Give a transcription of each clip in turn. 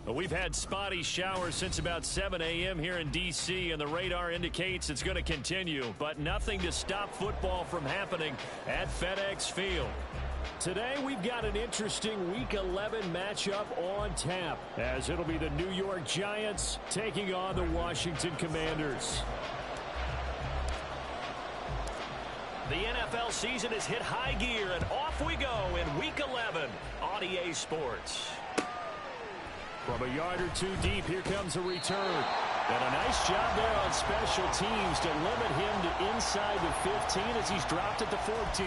Well, we've had spotty showers since about 7 a.m. here in D.C., and the radar indicates it's going to continue, but nothing to stop football from happening at FedEx Field. Today, we've got an interesting Week 11 matchup on tap, as it'll be the New York Giants taking on the Washington Commanders. The NFL season has hit high gear, and off we go in Week 11 on EA Sports. From a yard or two deep, here comes a return. And a nice job there on special teams to limit him to inside the 15 as he's dropped at the 14.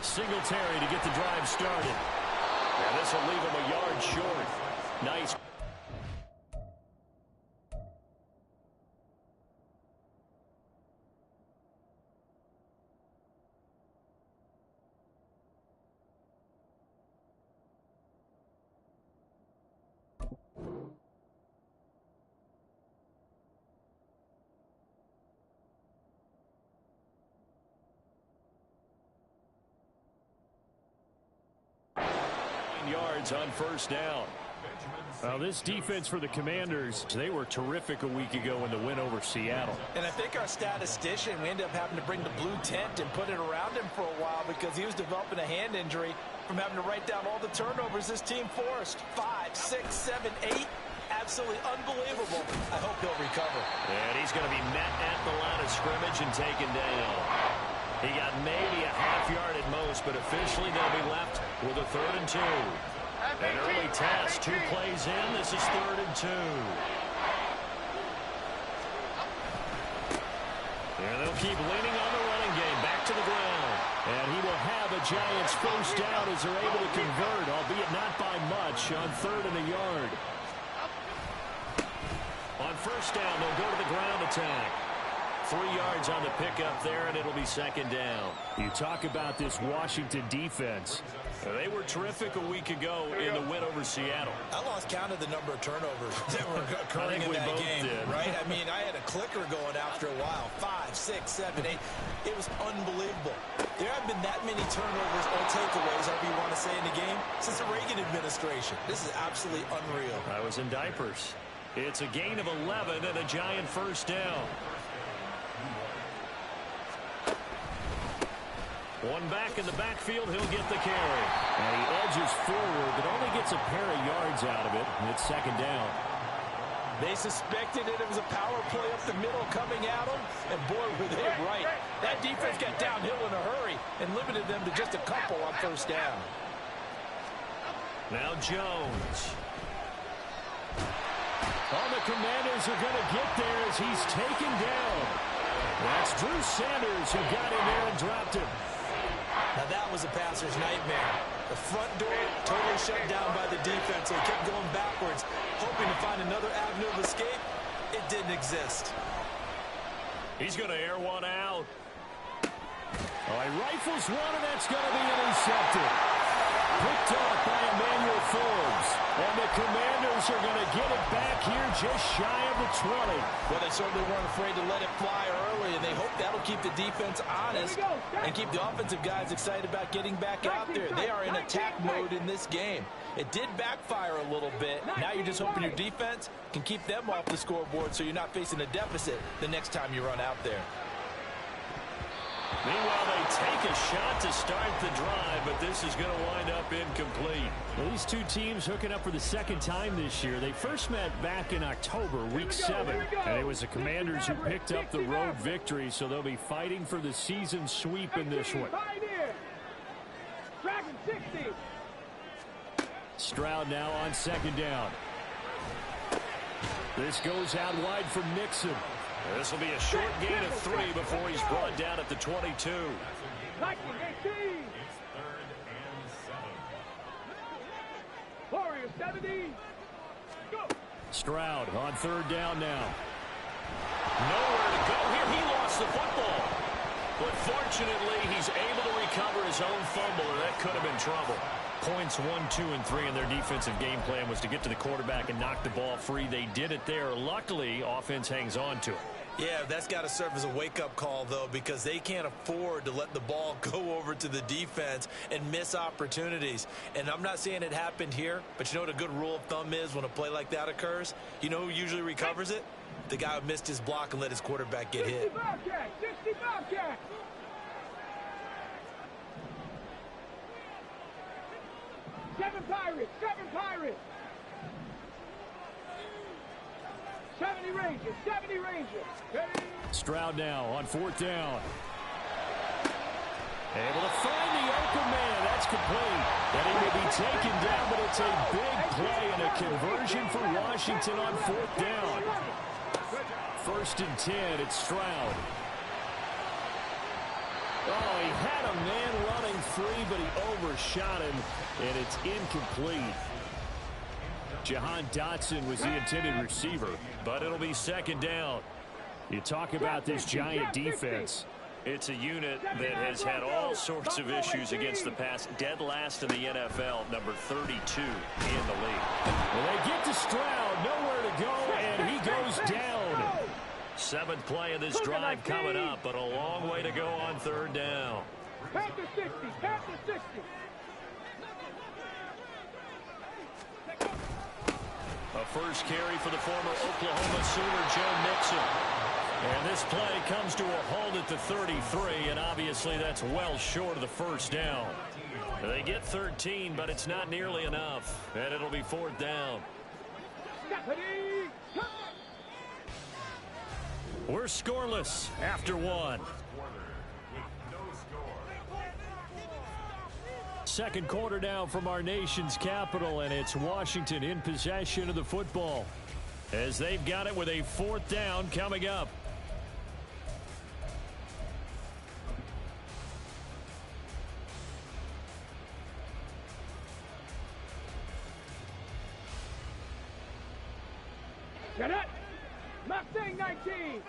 Singletary to get the drive started. And this will leave him a yard short. Nice. Yards on first down. Well, this defense for the Commanders, they were terrific a week ago in the win over Seattle. And I think our statistician, we ended up having to bring the blue tent and put it around him for a while because he was developing a hand injury from having to write down all the turnovers this team forced. 5, 6, 7, 8. Absolutely unbelievable. I hope he'll recover. And he's going to be met at the line of scrimmage and taken down. He got maybe a half yard at most, but officially they'll be left with a 3rd and 2. An early test, 2 plays in. This is 3rd and 2. And they'll keep leaning on the running game. Back to the ground. And he will have a Giants first down as they're able to convert, albeit not by much, on 3rd and a yard. On first down, they'll go to the ground attack. 3 yards on the pickup there, and it'll be 2nd down. You talk about this Washington defense. They were terrific a week ago in the win over Seattle. I lost count of the number of turnovers that were occurring in that game, right? I mean, I had a clicker going after a while. 5, 6, 7, 8. It was unbelievable. There haven't been that many turnovers or takeaways, however you want to say, in the game since the Reagan administration. This is absolutely unreal. I was in diapers. It's a gain of 11 and a Giant first down. One back in the backfield, he'll get the carry. And he edges forward, but only gets a pair of yards out of it. And it's 2nd down. They suspected it was a power play up the middle coming at them, and boy, were they right. That defense got downhill in a hurry and limited them to just a couple on first down. Now Jones. Oh, the Commanders are going to get there as he's taken down. That's Drew Sanders who got in there and dropped him. Now that was a passer's nightmare. The front door totally shut down by the defense, so he kept going backwards, hoping to find another avenue of escape. It didn't exist. He's going to air one out. Oh, he rifles one, and that's going to be intercepted. Picked off by Emmanuel Forbes. And the Commanders are going to get it back here just shy of the 20. Well, they certainly weren't afraid to let it fly early, and they hope that'll keep the defense honest and keep the offensive guys excited about getting back out there. They are in attack mode in this game. It did backfire a little bit. Now you're just hoping your defense can keep them off the scoreboard so you're not facing a deficit the next time you run out there. Meanwhile, they take a shot to start the drive, but this is going to wind up incomplete. Well, these two teams hooking up for the 2nd time this year. They first met back in October, Week 7. And it was the Commanders who picked up the road victory, so they'll be fighting for the season sweep in this one. Stroud now on 2nd down. This goes out wide for Nixon. This will be a short gain of 3 before he's brought down at the 22. Stroud on 3rd down now. Nowhere to go here. He lost the football. But fortunately, he's able to recover his own fumble, and that could have been trouble. Points 1, 2, and 3 in their defensive game plan was to get to the quarterback and knock the ball free. They did it there. Luckily, offense hangs on to it. Yeah, that's got to serve as a wake-up call, though, because they can't afford to let the ball go over to the defense and miss opportunities. And I'm not saying it happened here, but you know what a good rule of thumb is when a play like that occurs? You know who usually recovers it? The guy who missed his block and let his quarterback get hit. 60 Bobcat! 7 Pirates! 7 Pirates! 70 Rangers! 70 Rangers! Stroud now on 4th down. Able to find the open man. That's complete. And he will be taken down, but it's a big play and a conversion for Washington on 4th down. 1st and 10. It's Stroud. Oh, he had a man running free, but he overshot him, and it's incomplete. Jahan Dotson was the intended receiver, but it'll be 2nd down. You talk about this Giant defense. It's a unit that has had all sorts of issues against the pass. Dead last in the NFL, number 32 in the league. Well, they get to Stroud, nowhere to go, and he goes down. 7th play of this drive coming up, but a long way to go on 3rd down. Panther 60, Panther 60. A first carry for the former Oklahoma Sooner, Joe Mixon. And this play comes to a halt at the 33, and obviously that's well short of the 1st down. They get 13, but it's not nearly enough, and it'll be 4th down. We're scoreless after 1. 2nd quarter now from our nation's capital, and it's Washington in possession of the football as they've got it with a 4th down coming up. Get it! Mustang 19!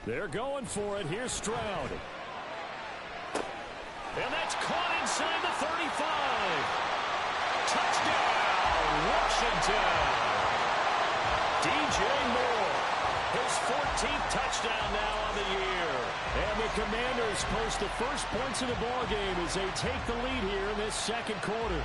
They're going for it. Here's Stroud. And that's caught inside the 35. Touchdown, Washington. DJ Moore, his 14th touchdown now on the year. And the Commanders post the first points of the ballgame as they take the lead here in this 2nd quarter.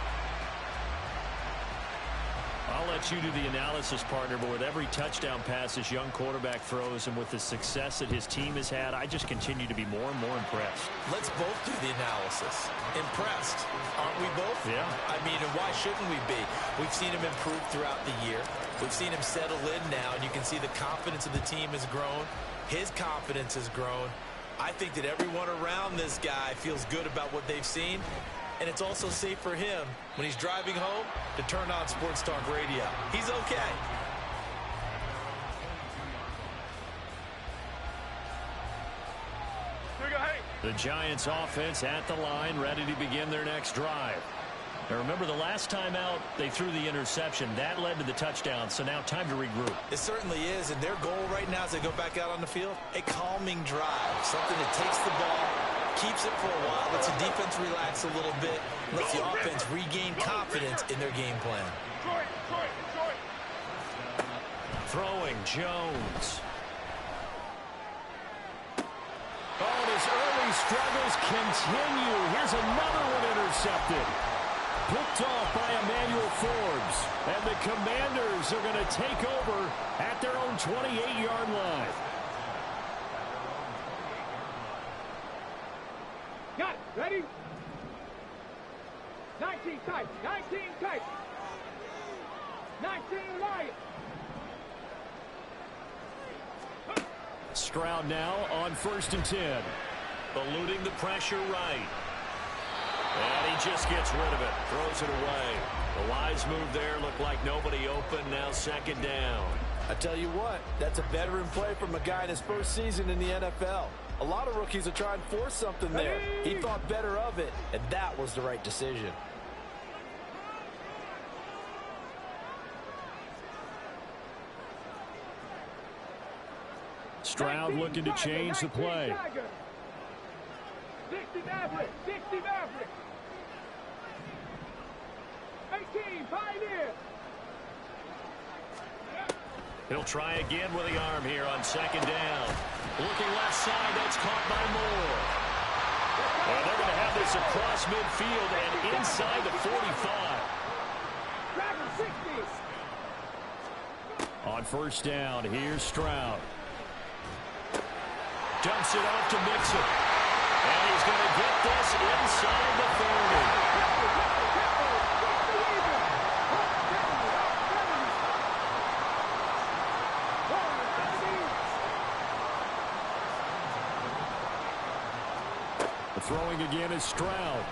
I'll let you do the analysis, partner, but with every touchdown pass this young quarterback throws and with the success that his team has had, I just continue to be more and more impressed. Let's both do the analysis. Impressed, aren't we both? Yeah. I mean, and why shouldn't we be? We've seen him improve throughout the year. We've seen him settle in now, and you can see the confidence of the team has grown. His confidence has grown. I think that everyone around this guy feels good about what they've seen. And it's also safe for him when he's driving home to turn on Sports Talk Radio. He's okay. The Giants offense at the line, ready to begin their next drive. Now remember, the last time out, they threw the interception. That led to the touchdown, so now time to regroup. It certainly is, and their goal right now as they go back out on the field, a calming drive, something that takes the ball, keeps it for a while, lets the defense relax a little bit, lets the offense regain confidence in their game plan. Throwing Jones. Oh, and his early struggles continue. Here's another one intercepted. Picked off by Emmanuel Forbes. And the Commanders are going to take over at their own 28-yard line. Got it. Ready? 19 type. 19 type. 19 Lions. Stroud now on 1st and 10. Eluding the pressure right. And he just gets rid of it. Throws it away. The wise move there. Looked like nobody open. Now 2nd down. I tell you what, that's a veteran play from a guy in his first season in the NFL. A lot of rookies are trying to force something there. He thought better of it, and that was the right decision. Stroud looking to change the play. 60 Maverick. 60 Maverick. 18 Pioneer. He'll try again with the arm here on second down. Looking left side, that's caught by Moore. Well, they're going to have this across midfield and inside the 45. On first down, here's Stroud. Dumps it off to Mixon. And he's going to get this inside the 30. Throwing again is Stroud.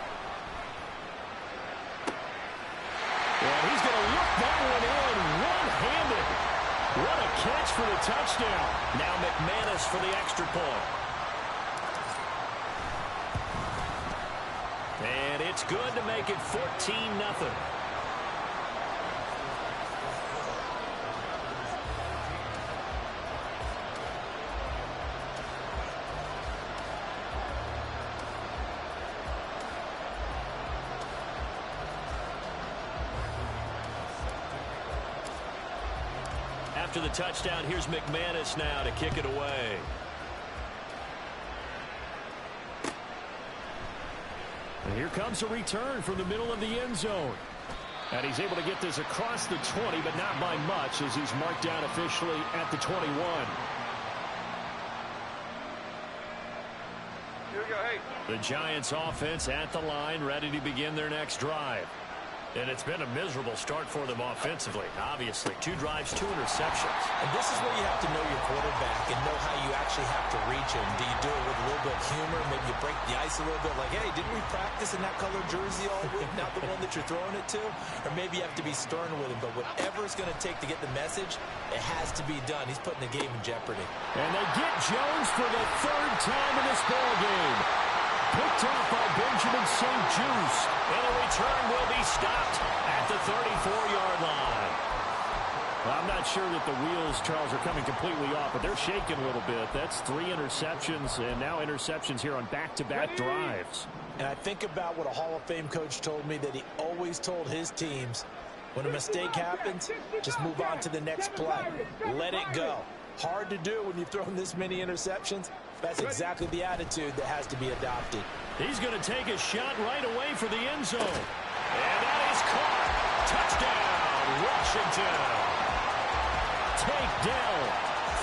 And he's going to look that one in one-handed. What a catch for the touchdown. Now McManus for the extra point. And it's good to make it 14-0. After the touchdown, here's McManus now to kick it away. And here comes a return from the middle of the end zone. And he's able to get this across the 20, but not by much, as he's marked down officially at the 21. Here we go, hey. The Giants offense at the line, ready to begin their next drive. And it's been a miserable start for them offensively, obviously. 2 drives, 2 interceptions. And this is where you have to know your quarterback and know how you actually have to reach him. Do you do it with a little bit of humor? Maybe you break the ice a little bit like, hey, didn't we practice in that colored jersey all week? Not the one that you're throwing it to? Or maybe you have to be stern with him. But whatever it's going to take to get the message, it has to be done. He's putting the game in jeopardy. And they get Jones for the 3rd time in this ballgame. Picked off by Benjamin St. Juste. And the return will be stopped at the 34-yard line. Well, I'm not sure that the wheels, Charles, are coming completely off, but they're shaking a little bit. That's 3 interceptions, and now interceptions here on back-to-back drives. And I think about what a Hall of Fame coach told me, that he always told his teams, when a mistake happens, just move on to the next play. Let it go. Hard to do when you've thrown this many interceptions. That's exactly the attitude that has to be adopted. He's going to take a shot right away for the end zone. And that is caught. Touchdown, Washington. Take Dell,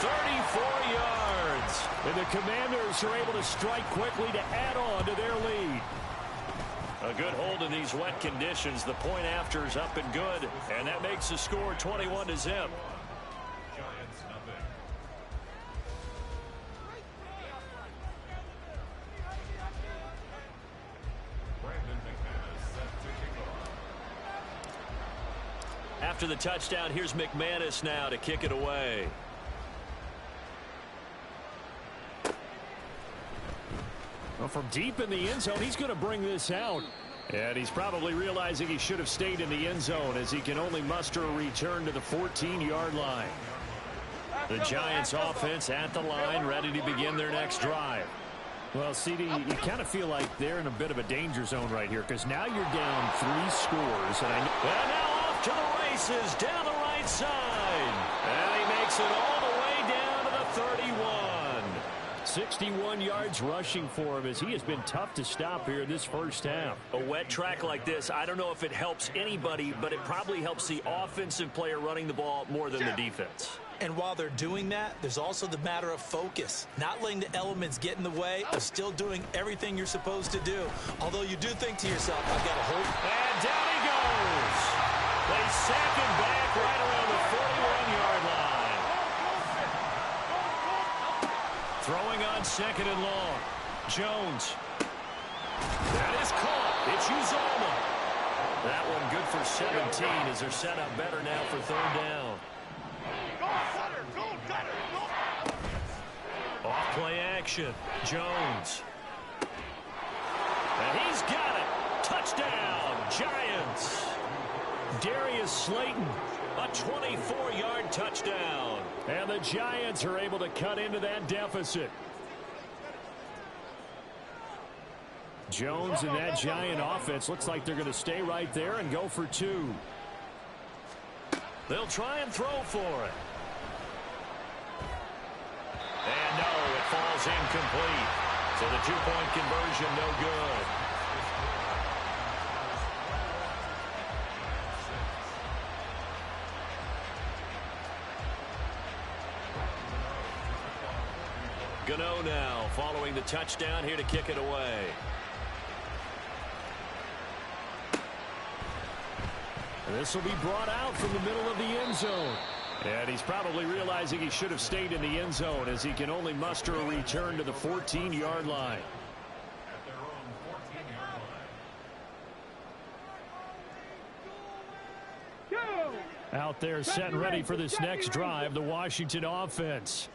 34 yards. And the Commanders are able to strike quickly to add on to their lead. A good hold in these wet conditions. The point after is up and good. And that makes the score 21-0. After the touchdown, here's McManus now to kick it away. Well, from deep in the end zone, he's going to bring this out. And he's probably realizing he should have stayed in the end zone, as he can only muster a return to the 14-yard line. The Giants offense at the line, ready to begin their next drive. Well, CD, you kind of feel like they're in a bit of a danger zone right here, because now you're down 3 scores. And now off to the races down the right side. And he makes it all the way down to the 31. 61 yards rushing for him, as he has been tough to stop here in this first half. A wet track like this, I don't know if it helps anybody, but it probably helps the offensive player running the ball more than the defense. And while they're doing that, there's also the matter of focus. Not letting the elements get in the way of still doing everything you're supposed to do. Although you do think to yourself, I've got to hold. And down he goes. They sack him back right around the 41-yard line. Throwing on 2nd and long. Jones. That is caught. It's Uzomah. That one good for 17, as they're set up better now for 3rd down. Off play action. Jones. And he's got it. Touchdown, Giants. Darius Slayton, a 24-yard touchdown. And the Giants are able to cut into that deficit. Jones and that Giant offense looks like they're going to stay right there and go for 2. They'll try and throw for it. And no, it falls incomplete. So the 2-point conversion no good. Gano now following the touchdown here to kick it away. This will be brought out from the middle of the end zone. And he's probably realizing he should have stayed in the end zone as he can only muster a return to the 14-yard line. Out there set and ready for this next drive, the Washington offense.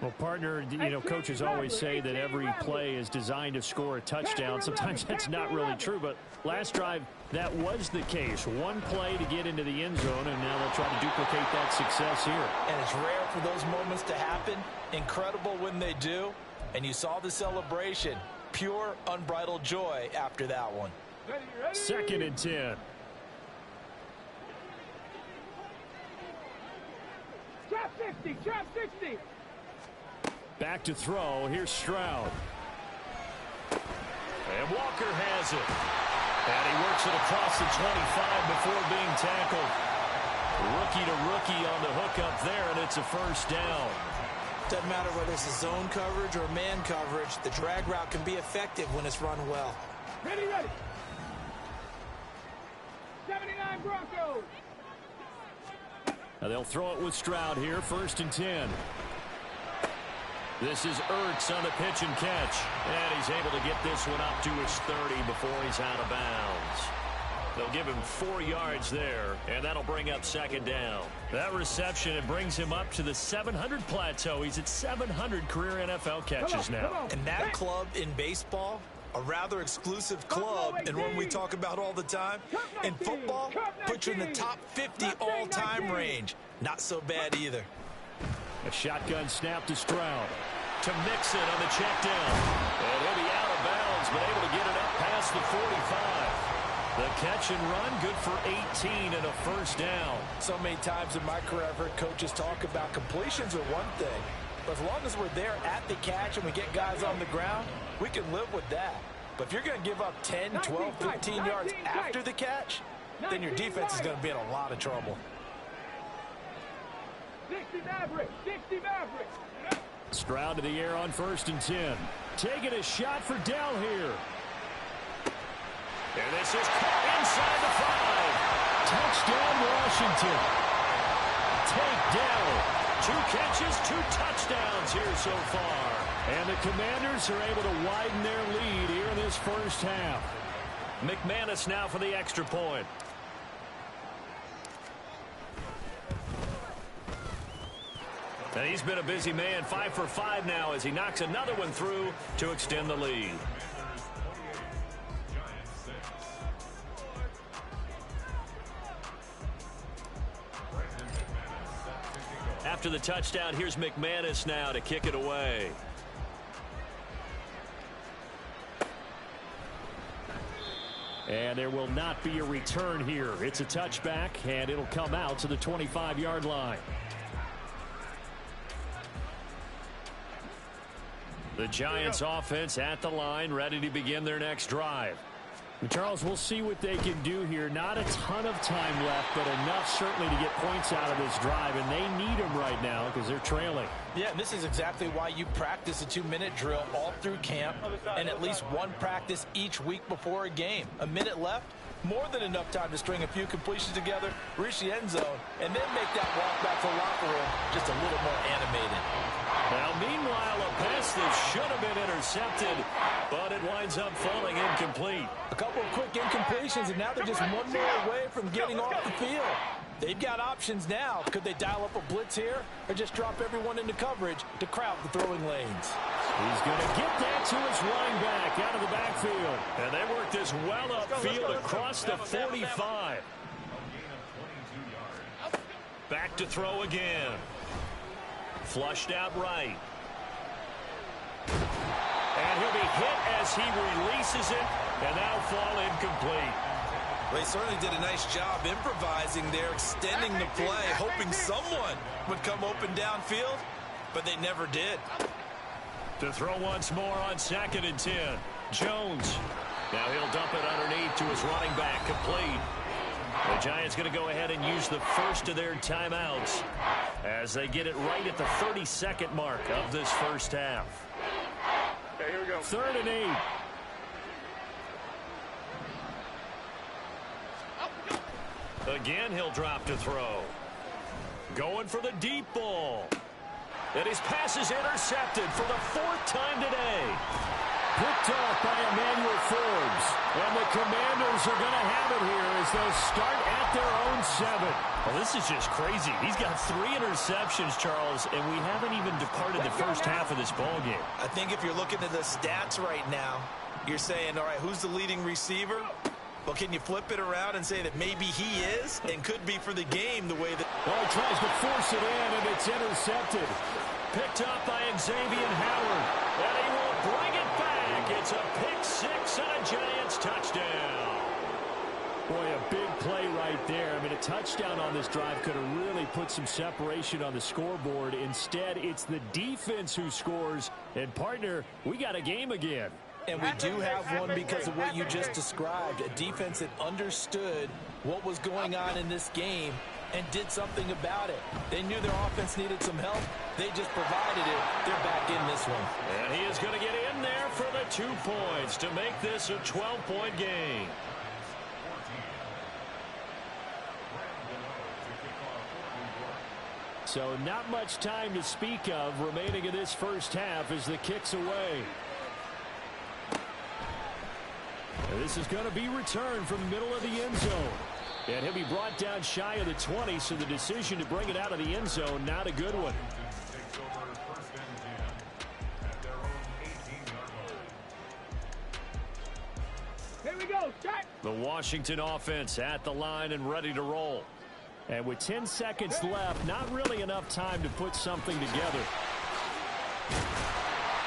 Well, partner, you know, coaches always say that every play is designed to score a touchdown. Sometimes that's not really true, but last drive, that was the case. One play to get into the end zone, and now they'll try to duplicate that success here. And it's rare for those moments to happen. Incredible when they do. And you saw the celebration. Pure, unbridled joy after that one. 2nd and 10. Trap 60, trap 60. Back to throw. Here's Stroud. And Walker has it. And he works it across the 25 before being tackled. Rookie to rookie on the hook up there, and it's a first down. Doesn't matter whether it's a zone coverage or man coverage. The drag route can be effective when it's run well. Ready, ready. 79 Broncos. Now they'll throw it with Stroud here. 1st and 10. This is Ertz on the pitch and catch. And he's able to get this one up to his 30 before he's out of bounds. They'll give him 4 yards there, and that'll bring up 2nd down. That reception, it brings him up to the 700 plateau. He's at 700 career NFL catches now. And that club in baseball, a rather exclusive club and one we talk about all the time. In football, puts you in the top 50 all-time range. Not so bad either. A shotgun snap to Stroud. To Mixon on the check down. And he'll be out of bounds, but able to get it up past the 45. The catch and run, good for 18 and a first down. So many times in my career I've heard coaches talk about completions are one thing. But as long as we're there at the catch and we get guys on the ground, we can live with that. But if you're going to give up 10, 12, 15 yards after the catch, then your defense is going to be in a lot of trouble. 60 Maverick, 60 Maverick. Stroud to the air on 1st and 10. Taking a shot for Dell here. And this is caught inside the 5. Touchdown, Washington. Take Dell. 2 catches, 2 touchdowns here so far. And the Commanders are able to widen their lead here in this first half. McManus now for the extra point. And he's been a busy man, 5 for 5 now as he knocks another one through to extend the lead. After the touchdown, here's McManus now to kick it away. And there will not be a return here. It's a touchback, and it'll come out to the 25-yard line. The Giants offense at the line, ready to begin their next drive. And Charles, we'll see what they can do here. Not a ton of time left, but enough certainly to get points out of this drive, and they need them right now because they're trailing. Yeah, and this is exactly why you practice a 2-minute drill all through camp and at least one practice each week before a game. A minute left, more than enough time to string a few completions together, reach the end zone, and then make that walk back to the locker room just a little more animated. Now, meanwhile, a pass that should have been intercepted, but it winds up falling incomplete. A couple of quick incompletions, and now they're just one more away from getting off the field. They've got options now. Could they dial up a blitz here or just drop everyone into coverage to crowd the throwing lanes? He's going to get that to his running back out of the backfield. And they work this well upfield across the 45. Back to throw again. Flushed out right. And he'll be hit as he releases it, and that'll fall incomplete. Well, he certainly did a nice job improvising there, extending the play, hoping someone would come open downfield, but they never did. To throw once more on 2nd and 10. Jones. Now he'll dump it underneath to his running back, complete. The Giants going to go ahead and use the first of their timeouts as they get it right at the 32nd mark of this first half. Okay, here we go. 3rd and 8. Again, he'll drop to throw. Going for the deep ball. And his pass is intercepted for the 4th time today. Picked off by Emmanuel Forbes. And the Commanders are going to have it here as they'll start at their own 7. Well, this is just crazy. He's got 3 interceptions, Charles, and we haven't even departed the first half of this ballgame. I think if you're looking at the stats right now, you're saying, all right, who's the leading receiver? Well, can you flip it around and say that maybe he is and could be for the game the way that... Well, he tries to force it in, and it's intercepted. Picked up by Xavier Howard, and he will bring it back. It's a pick 6 and a Giants touchdown. Boy, a big play right there. I mean, a touchdown on this drive could have really put some separation on the scoreboard. Instead, it's the defense who scores. And, partner, we got a game again. And we do have one because of what you just described, a defense that understood what was going on in this game and did something about it. They knew their offense needed some help. They just provided it. They're back in this one. And he is going to get in there for the 2 points to make this a 12-point game. So not much time to speak of remaining in this first half as the kick's away. And this is going to be returned from the middle of the end zone. And he'll be brought down shy of the 20, so the decision to bring it out of the end zone, not a good one. Here we go, start. The Washington offense at the line and ready to roll. And with 10 seconds left, not really enough time to put something together.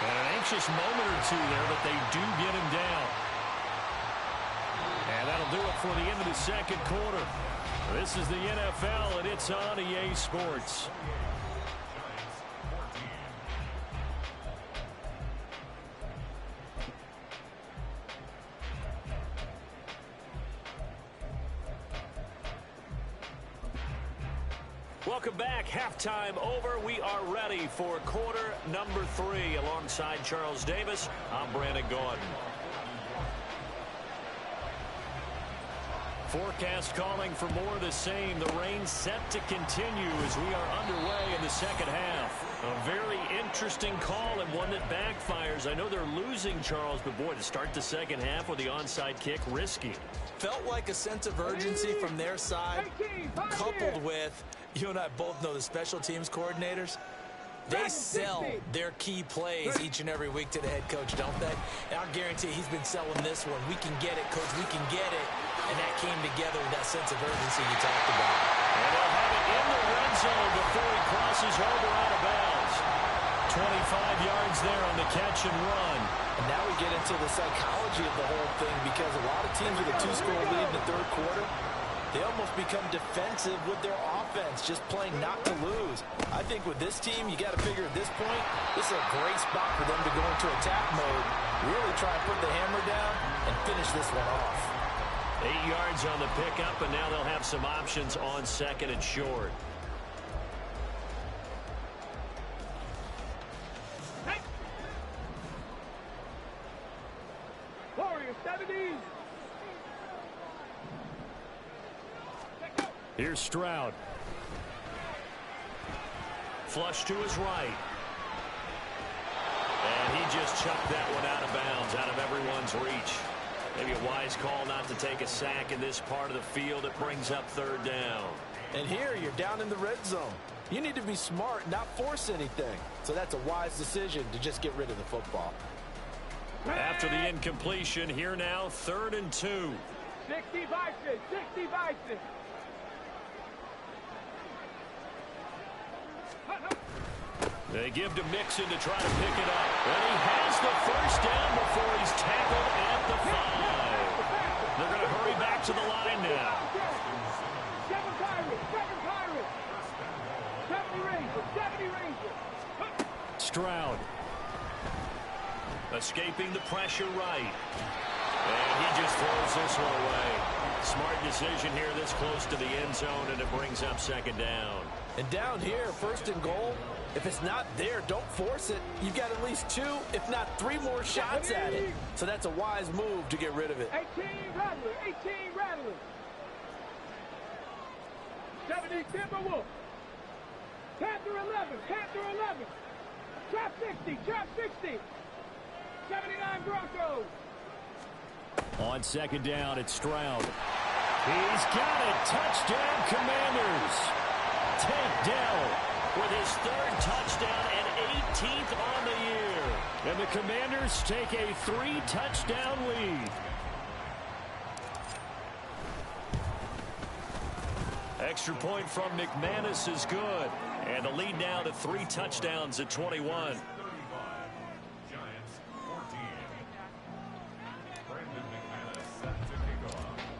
And an anxious moment or two there, but they do get him down. And that'll do it for the end of the second quarter. This is the NFL, and it's on EA Sports. Welcome back. Halftime over. We are ready for quarter number 3. Alongside Charles Davis, I'm Brandon Gaudin. Forecast calling for more of the same. The rain set to continue as we are underway in the second half. A very interesting call and one that backfires. I know they're losing, Charles, but boy, to start the second half with the onside kick, risky. Felt like a sense of urgency from their side, coupled with, you and I both know the special teams coordinators. They sell their key plays each and every week to the head coach, don't they? And I'll guarantee he's been selling this one. We can get it, coach. We can get it. And that came together with that sense of urgency you talked about. And they'll have it in the red zone before he crosses over out of bounds. 25 yards there on the catch and run. And now we get into the psychology of the whole thing, because a lot of teams with a 2-score lead in the third quarter, they almost become defensive with their offense, just playing not to lose. I think with this team, you got to figure at this point, this is a great spot for them to go into attack mode, really try and put the hammer down and finish this one off. 8 yards on the pickup, and now they'll have some options on second and short. Hey. Warriors 70. Here's Stroud. Flush to his right. And he just chucked that one out of bounds, out of everyone's reach. Maybe a wise call not to take a sack in this part of the field. It brings up third down. And here, you're down in the red zone. You need to be smart, not force anything. So that's a wise decision to just get rid of the football. After the incompletion, here now, 3rd and 2. 65, 65. They give to Mixon to try to pick it up. And he has the first down before he's tackled at the 5. They're going to hurry back to the line now. Second Pirates. 70 Rangers. Stroud. Escaping the pressure right. And he just throws this one away. Smart decision here this close to the end zone, and it brings up second down. And down here, first and goal, if it's not there, don't force it. You've got at least 2, if not 3 more shots at it. So that's a wise move to get rid of it. 18 Rattler. 70 Timberwolves. Panther 11. Trap 60. 79 Broncos. On second down, it's Stroud. He's got it. Touchdown, Commanders. Tank Dell with his 3rd touchdown and 18th on the year. And the Commanders take a 3-touchdown lead. Extra point from McManus is good. And the lead now to 3 touchdowns at 21.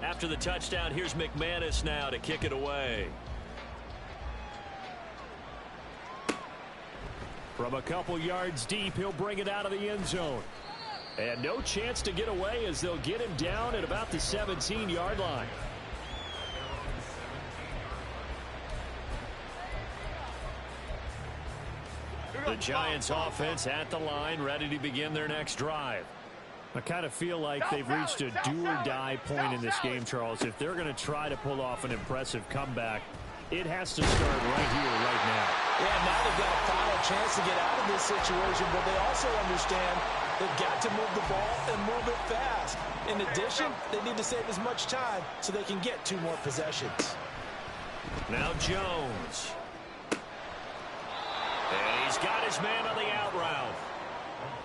After the touchdown, here's McManus now to kick it away. From a couple yards deep, he'll bring it out of the end zone. And no chance to get away as they'll get him down at about the 17-yard line. The Giants offense at the line, ready to begin their next drive. I kind of feel like they've reached a do-or-die point in this game, Charles. If they're going to try to pull off an impressive comeback, it has to start right here, right now. Yeah, now they've got a final chance to get out of this situation, but they also understand they've got to move the ball and move it fast. In addition, they need to save as much time so they can get 2 more possessions. Now Jones. And he's got his man on the out route.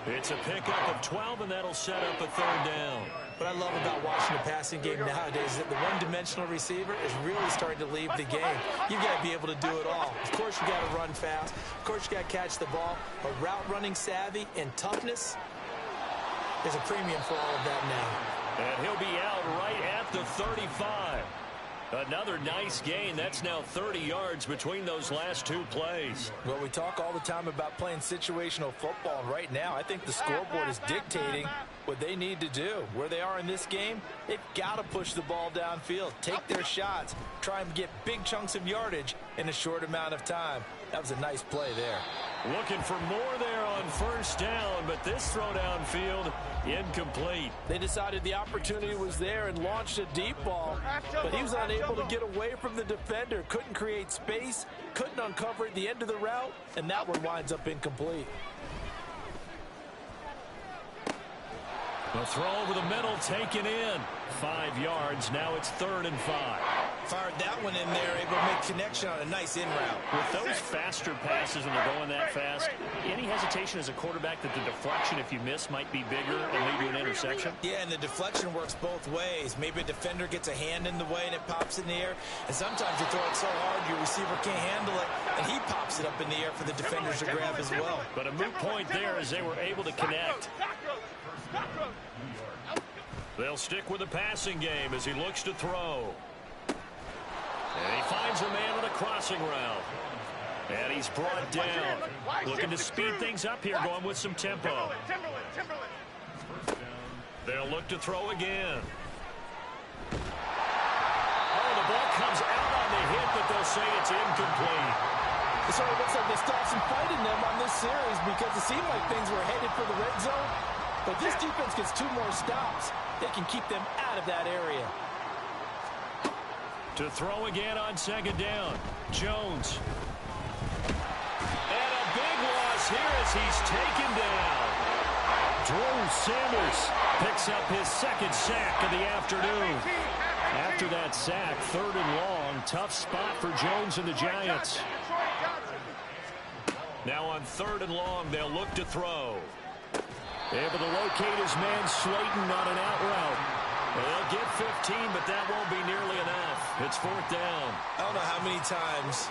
It's a pickup of 12, and that'll set up a 3rd down. What I love about watching the passing game nowadays is that the one-dimensional receiver is really starting to leave the game. You've got to be able to do it all. Of course, you got to run fast. Of course, you got to catch the ball. But route running savvy and toughness is a premium for all of that now. And he'll be out right at the 35. Another nice gain. That's now 30 yards between those last 2 plays. Well, we talk all the time about playing situational football. And right now, I think the scoreboard is dictating what they need to do. Where they are in this game, they've got to push the ball downfield, take their shots, try and get big chunks of yardage in a short amount of time. That was a nice play there. Looking for more there on first down, but this throw downfield incomplete. They decided the opportunity was there and launched a deep ball, but he was unable to get away from the defender. Couldn't create space, couldn't uncover at the end of the route, and that one winds up incomplete. The throw over the middle taken in. 5 yards. Now it's 3rd and 5. Fired that one in there, able to make connection on a nice in route. With those faster passes when they're going that fast, any hesitation as a quarterback that the deflection, if you miss, might be bigger and lead to an interception? Yeah, and the deflection works both ways. Maybe a defender gets a hand in the way and it pops in the air. And sometimes you throw it so hard your receiver can't handle it, and he pops it up in the air for the defenders to grab as well. But a moot point there as they were able to connect. They'll stick with the passing game as he looks to throw. And he finds a man on a crossing route. And he's brought down. Looking to speed things up here, going with some tempo. They'll look to throw again. Oh, the ball comes out on the hit, but they'll say it's incomplete. It sort of looks like they stopped some fight in them on this series because it seemed like things were headed for the red zone. But this defense gets 2 more stops. They can keep them out of that area. To throw again on second down. Jones. And a big loss here as he's taken down. Drew Sanders picks up his 2nd sack of the afternoon. After that sack, 3rd and long. Tough spot for Jones and the Giants. Now on 3rd and long, they'll look to throw. Able to locate his man Slayton on an out route. They'll get 15, but that won't be nearly enough. It's fourth down. I don't know how many times,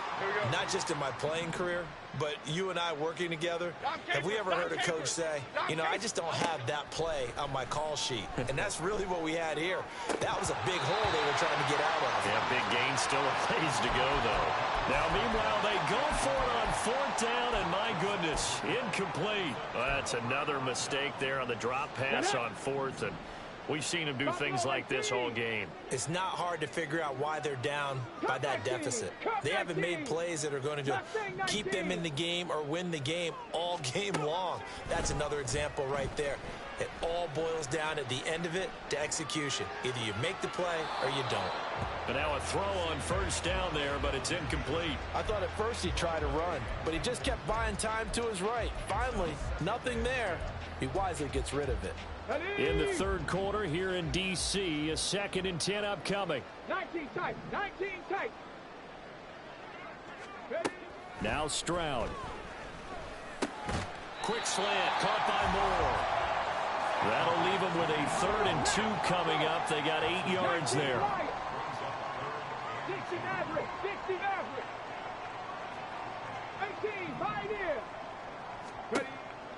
not just in my playing career, but you and I working together, have we ever heard a coach say, you know, I just don't have that play on my call sheet. And that's really what we had here. That was a big hole they were trying to get out of. Yeah, big gain, still a ways to go, though. Now, meanwhile, they go for it on fourth down, and my goodness, incomplete. Well, that's another mistake there on the drop pass on fourth, and we've seen him do things like this all game. It's not hard to figure out why they're down by that deficit. They haven't made plays that are going to keep them in the game or win the game all game long. That's another example right there. It all boils down at the end of it to execution. Either you make the play or you don't. But now a throw on first down there, but it's incomplete. I thought at first he tried to run, but he just kept buying time to his right. Finally, nothing there. He wisely gets rid of it. In the third quarter here in D.C., a 2nd and 10 upcoming. 19 tight, 19 tight. Now Stroud. Quick slant, caught by Moore. That'll leave them with a 3rd and 2 coming up. They got 8 yards there. 60 Maverick, 60 Maverick. 18, pioneer. Ready.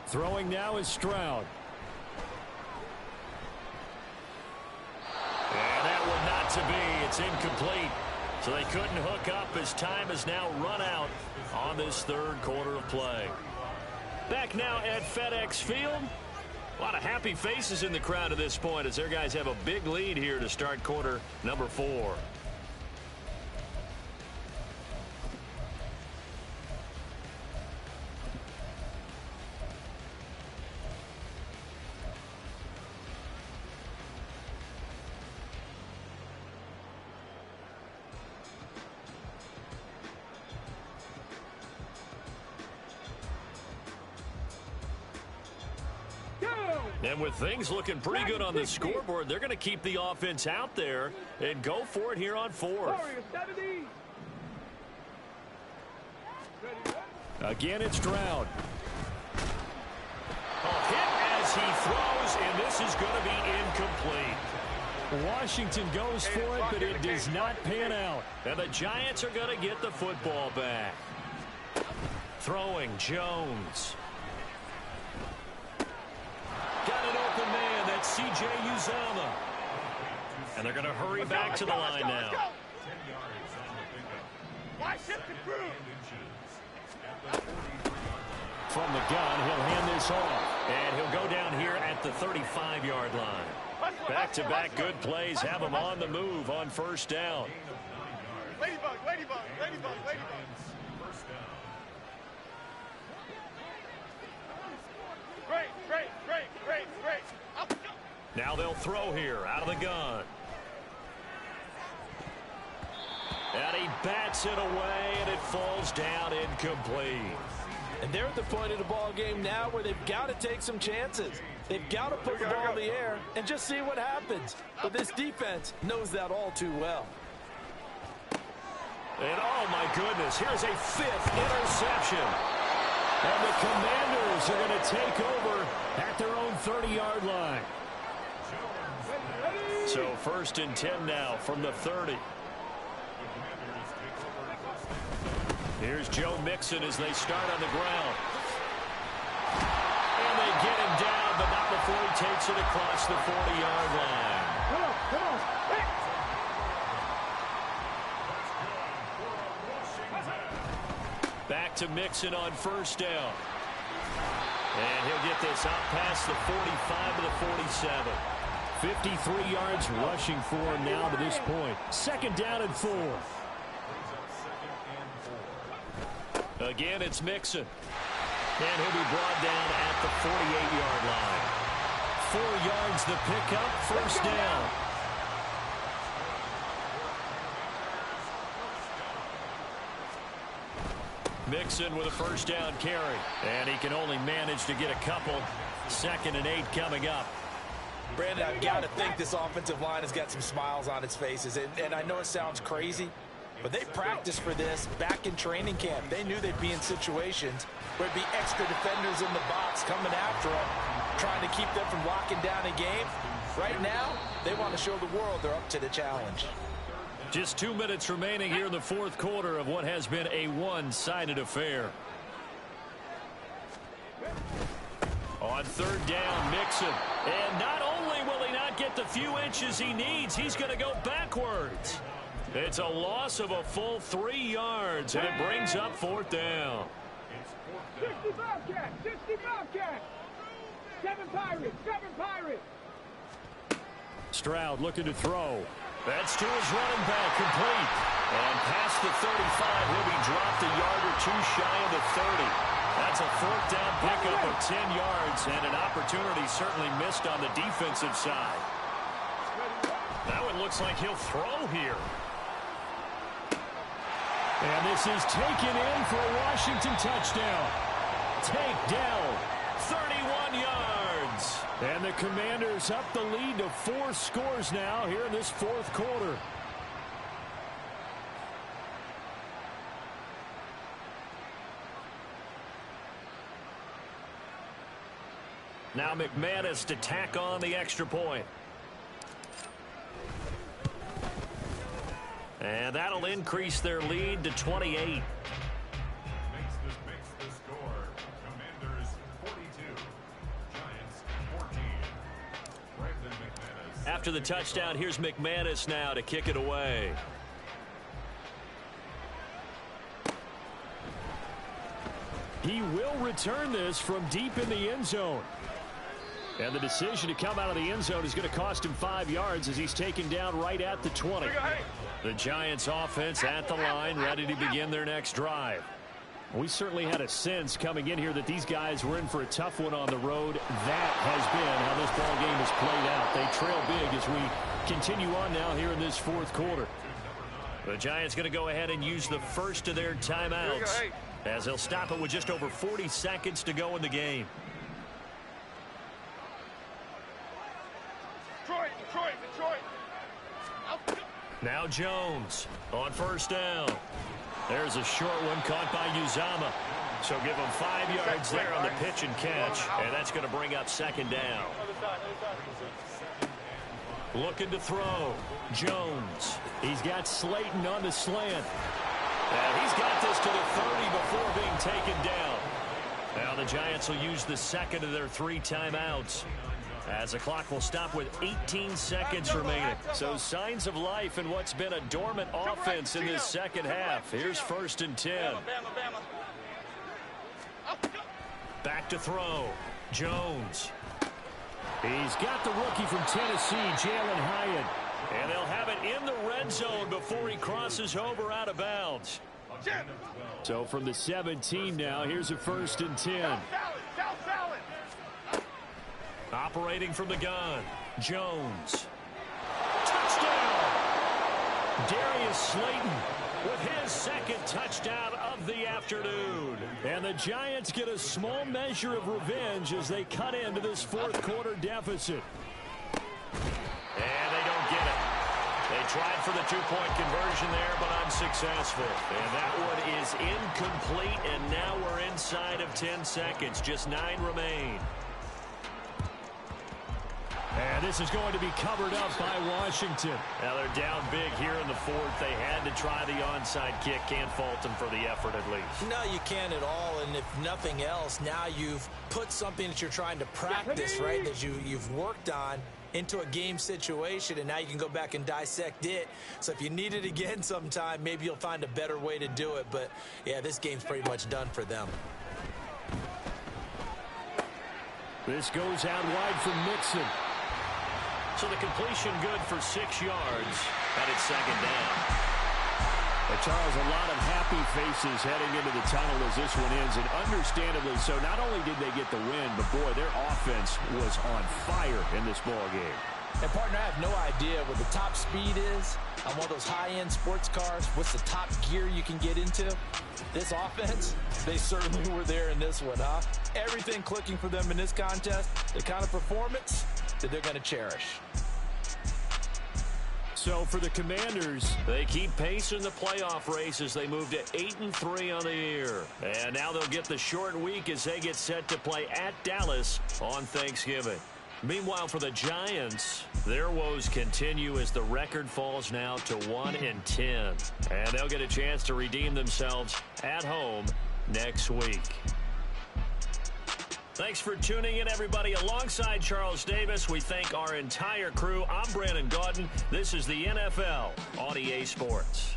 Throwing now is Stroud. And that one not to be. It's incomplete. So they couldn't hook up as time has now run out on this third quarter of play. Back now at FedEx Field. A lot of happy faces in the crowd at this point as their guys have a big lead here to start quarter number 4. And with things looking pretty good on the scoreboard, they're going to keep the offense out there and go for it here on 4th. Again, it's Stroud. Hit as he throws, and this is going to be incomplete. Washington goes for it, but it does not pan out. And the Giants are going to get the football back. Throwing Jones. Got an open man. That's C.J. Uzama. And they're going to hurry back to the line now. From the gun, he'll hand this off. And he'll go down here at the 35-yard line. Back-to-back good plays have him on the move on first down. Ladybug, ladybug, ladybug, ladybug. Great, great, great, great, great. Now they'll throw here out of the gun. And he bats it away, and it falls down incomplete. And they're at the point of the ball game now where they've got to take some chances. They've got to put the ball in the air and just see what happens. But this defense knows that all too well. And oh my goodness, here's a 5th interception. And the Commanders are going to take over at their own 30-yard line. So 1st and 10 now from the 30. Here's Joe Mixon as they start on the ground. And they get him down, but not before he takes it across the 40-yard line. Come on, come on. Hey. Back to Mixon on first down. And he'll get this out past the 45 to the 47. 53 yards rushing for him now to this point. 2nd down and 4. Again, it's Mixon. And he'll be brought down at the 48-yard line. 4 yards the pickup, first down. Mixon with a first down carry. And he can only manage to get a couple. 2nd and 8 coming up. Brandon, I've got to think this offensive line has got some smiles on its faces. And I know it sounds crazy, but they practiced for this back in training camp. They knew they'd be in situations where it'd be extra defenders in the box coming after them, trying to keep them from locking down a game. Right now, they want to show the world they're up to the challenge. Just 2 minutes remaining here in the fourth quarter of what has been a one-sided affair. On third down, Mixon. And not only will he not get the few inches he needs, he's going to go backwards. It's a loss of a full 3 yards, and it brings up fourth down. 60 Bobcats, 60 Bobcats. 7 Pirates, 7 Pirates. Stroud looking to throw. That's to his running back, complete. And past the 35, he'll be dropped a yard or two shy of the 30. That's a fourth down pickup of 10 yards, and an opportunity certainly missed on the defensive side. Now it looks like he'll throw here. And this is taken in for a Washington touchdown. Takedown, 31 yards. And the Commanders up the lead to 4 scores now here in this fourth quarter. Now McManus to tack on the extra point. And that'll increase their lead to 28. Makes the score. Commanders 42, Giants 14. Brandon McManus. After the touchdown, here's McManus now to kick it away. He will return this from deep in the end zone. And the decision to come out of the end zone is going to cost him 5 yards as he's taken down right at the 20. The Giants offense at the line, ready to begin their next drive. We certainly had a sense coming in here that these guys were in for a tough one on the road. That has been how this ball game has played out. They trail big as we continue on now here in this fourth quarter. The Giants going to go ahead and use the first of their timeouts as they'll stop it with just over 40 seconds to go in the game. Now Jones on first down. There's a short one caught by Uzama. So give him 5 yards there on the pitch and catch. And that's going to bring up second down. Looking to throw. Jones. He's got Slayton on the slant. And he's got this to the 30 before being taken down. Now the Giants will use the second of their 3 timeouts, as the clock will stop with 18 seconds remaining. So signs of life in what's been a dormant offense in this second half. Here's first and 10. Back to throw. Jones. He's got the rookie from Tennessee, Jalen Hyatt. And they'll have it in the red zone before he crosses over out of bounds. So from the 17 now, here's a first and 10. Operating from the gun, Jones. Touchdown! Darius Slayton with his second touchdown of the afternoon. And the Giants get a small measure of revenge as they cut into this fourth quarter deficit. And they don't get it. They tried for the two-point conversion there, but unsuccessful. And that one is incomplete, and now we're inside of 10 seconds. Just 9 remain. And this is going to be covered up by Washington. Now they're down big here in the fourth. They had to try the onside kick. Can't fault them for the effort at least. No, you can't at all. And if nothing else, now you've put something that you're trying to practice, right, that you've worked on into a game situation, and now you can go back and dissect it. So if you need it again sometime, maybe you'll find a better way to do it. But, yeah, this game's pretty much done for them. This goes out wide from Mixon. So the completion good for 6 yards, and it's second down. But Charles, a lot of happy faces heading into the tunnel as this one ends, and understandably so. Not only did they get the win, but boy, their offense was on fire in this ball game. And partner, I have no idea what the top speed is on one of those high-end sports cars. What's the top gear you can get into? This offense, they certainly were there in this one, huh? Everything clicking for them in this contest, the kind of performance that they're going to cherish. So for the Commanders, they keep pace in the playoff race as they move to 8-3 on the year. And now they'll get the short week as they get set to play at Dallas on Thanksgiving. Meanwhile, for the Giants, their woes continue as the record falls now to 1-10. And they'll get a chance to redeem themselves at home next week. Thanks for tuning in, everybody. Alongside Charles Davis, we thank our entire crew. I'm Brandon Gaudin. This is the NFL on EA Sports.